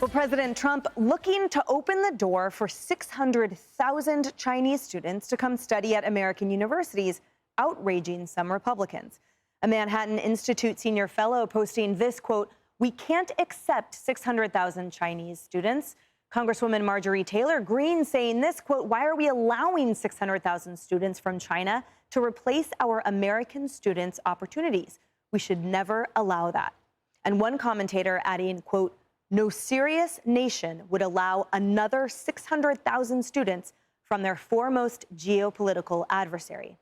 Well, President Trump looking to open the door for 600,000 Chinese students to come study at American universities, outraging some Republicans. A Manhattan Institute senior fellow posting this, quote, "We can't accept 600,000 Chinese students." Congresswoman Marjorie Taylor Greene saying this, quote, "Why are we allowing 600,000 students from China to replace our American students' opportunities? We should never allow that." And one commentator adding, quote, "No serious nation would allow another 600,000 students from their foremost geopolitical adversary."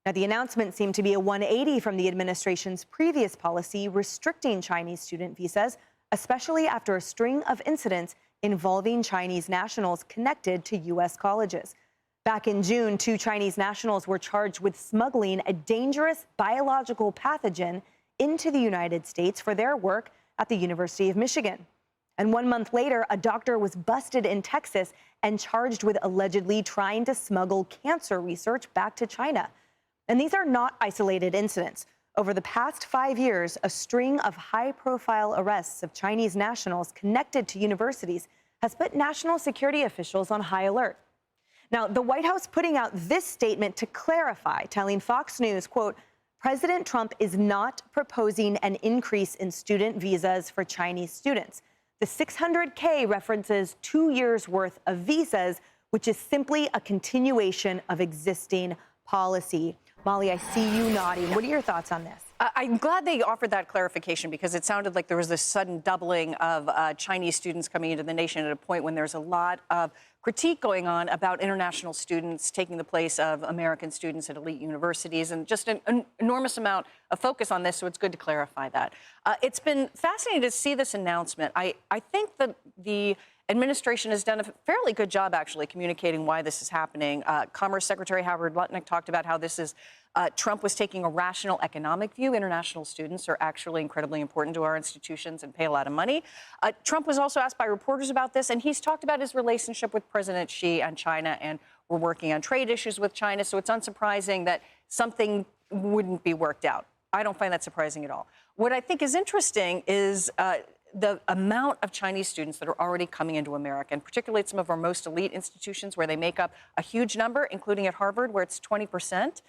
Now, the announcement seemed to be a 180 from the administration's previous policy restricting Chinese student visas, especially after a string of incidents involving Chinese nationals connected to U.S. colleges. Back in June, 2 Chinese nationals were charged with smuggling a dangerous biological pathogen into the United States for their work at the University of Michigan. And 1 month later, a doctor was busted in Texas and charged with allegedly trying to smuggle cancer research back to China. And these are not isolated incidents. Over the past 5 years, a string of high-profile arrests of Chinese nationals connected to universities has put national security officials on high alert. Now, the White House putting out this statement to clarify, telling Fox News, quote, "President Trump is not proposing an increase in student visas for Chinese students. The 600K references 2 years' worth of visas, which is simply a continuation of existing policy." Molly, I see you nodding. What are your thoughts on this? I'm glad they offered that clarification because it sounded like there was this sudden doubling of Chinese students coming into the nation at a point when there's a lot of critique going on about international students taking the place of American students at elite universities, and just an enormous amount of focus on this, so it's good to clarify that. It's been fascinating to see this announcement. I think that the administration has done a fairly good job, actually, communicating why this is happening. Commerce Secretary Howard Lutnick talked about how this is Trump was taking a rational economic view. International students are actually incredibly important to our institutions and pay a lot of money. Trump was also asked by reporters about this, and he's talked about his relationship with President Xi and China, and we're working on trade issues with China, so it's unsurprising that something wouldn't be worked out. I don't find that surprising at all. What I think is interesting is the amount of Chinese students that are already coming into America, and particularly at some of our most elite institutions where they make up a huge number, including at Harvard, where it's 20%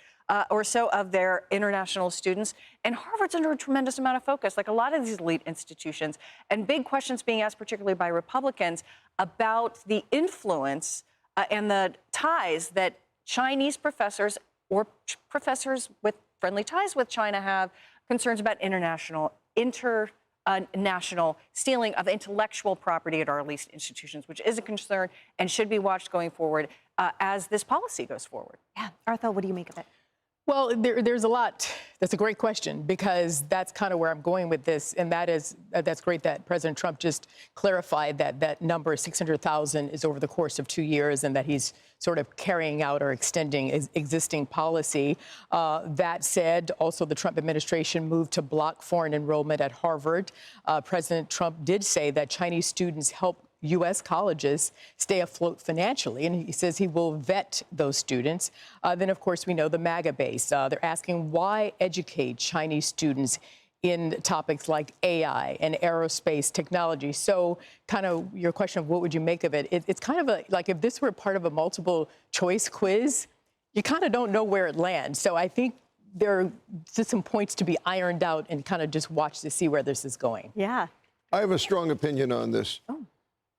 or so of their international students. And Harvard's under a tremendous amount of focus, like a lot of these elite institutions, and big questions being asked, particularly by Republicans, about the influence and the ties that Chinese professors or professors with friendly ties with China have, concerns about national stealing of intellectual property at our elite institutions, which is a concern and should be watched going forward as this policy goes forward. Yeah. Arthur, what do you make of it? Well, there's a lot. That's a great question, because that's kind of where I'm going with this. And that is, that's great that President Trump just clarified that that number, 600,000, is over the course of 2 years, and that he's sort of carrying out or extending existing policy. That said, also the Trump administration moved to block foreign enrollment at Harvard. President Trump did say that Chinese students help U.S. colleges stay afloat financially, and he says he will vet those students. Then, of course, we know the MAGA base. They're asking, why educate Chinese students in topics like AI and aerospace technology? So kind of your question of what would you make of it, it's kind of like if this were part of a multiple choice quiz, you kind of don't know where it lands. So I think there are just some points to be ironed out, and kind of just watch to see where this is going. Yeah. I have a strong opinion on this. Oh.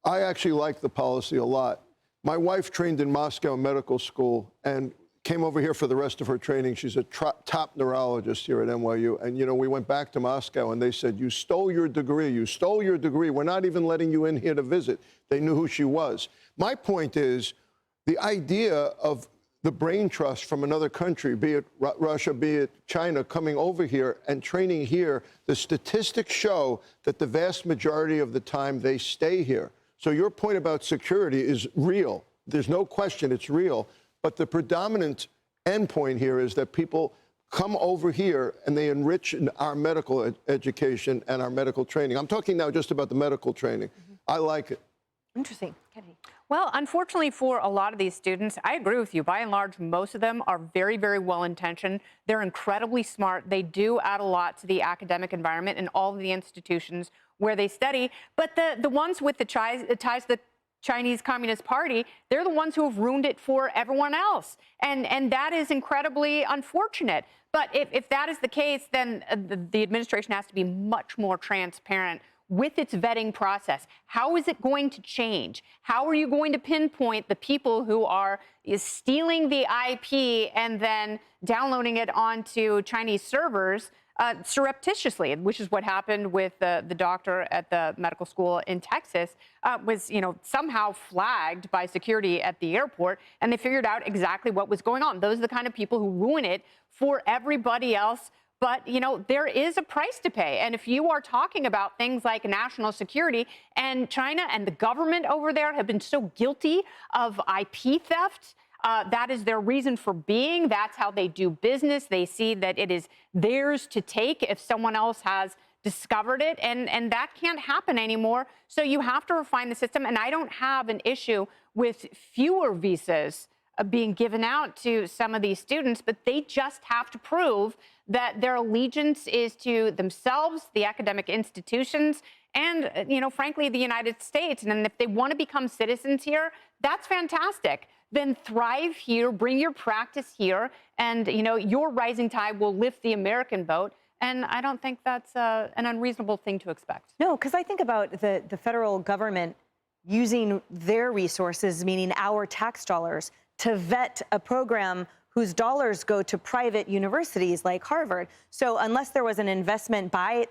I actually like the policy a lot. My wife trained in Moscow Medical School and came over here for the rest of her training. She's a top neurologist here at NYU. And, you know, we went back to Moscow and they said, "You stole your degree. You stole your degree. We're not even letting you in here to visit." They knew who she was. My point is the idea of the brain trust from another country, be it Russia, be it China, coming over here and training here, the statistics show that the vast majority of the time they stay here. So your point about security is real. There's no question it's real. But the predominant endpoint here is that people come over here and they enrich our medical education and our medical training. I'm talking now just about the medical training. I like it. Interesting. Kennedy. Well, unfortunately for a lot of these students, I agree with you. By and large, most of them are very, very well-intentioned. They're incredibly smart. They do add a lot to the academic environment in all of the institutions where they study. But the ones with the ties to the Chinese Communist Party, they're the ones who have ruined it for everyone else. And that is incredibly unfortunate. But if that is the case, then the administration has to be much more transparent with its vetting process. How is it going to change? How are you going to pinpoint the people who are stealing the IP and then downloading it onto Chinese servers surreptitiously, which is what happened with the doctor at the medical school in Texas, was somehow flagged by security at the airport, and they figured out exactly what was going on. Those are the kind of people who ruin it for everybody else. But, there is a price to pay. And if you are talking about things like national security, and China and the government over there have been so guilty of IP theft, that is their reason for being. That's how they do business. They see that it is theirs to take if someone else has discovered it. And that can't happen anymore. So you have to refine the system. And I don't have an issue with fewer visas being given out to some of these students, but they just have to prove that their allegiance is to themselves, the academic institutions, and, frankly, the United States. And if they want to become citizens here, that's fantastic. Then thrive here, bring your practice here, and, your rising tide will lift the American boat. And I don't think that's an unreasonable thing to expect. No, because I think about the federal government using their resources, meaning our tax dollars, to vet a program whose dollars go to private universities like Harvard. So unless there was an investment by,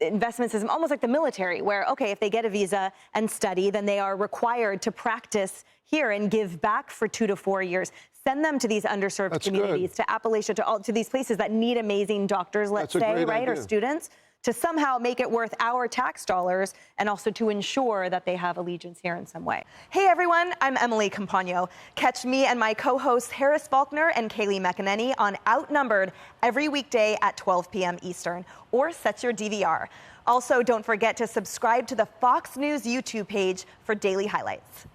investment system, almost like the military, where, okay, if they get a visa and study, then they are required to practice here and give back for 2 to 4 years. Send them to these underserved communities, to Appalachia, to these places that need amazing doctors, let's say, right, or students, to somehow make it worth our tax dollars and also to ensure that they have allegiance here in some way. Hey everyone, I'm Emily Campagno. Catch me and my co-hosts Harris Faulkner and Kaylee McEnany on Outnumbered every weekday at 12 p.m. Eastern, or set your DVR. Also, don't forget to subscribe to the Fox News YouTube page for daily highlights.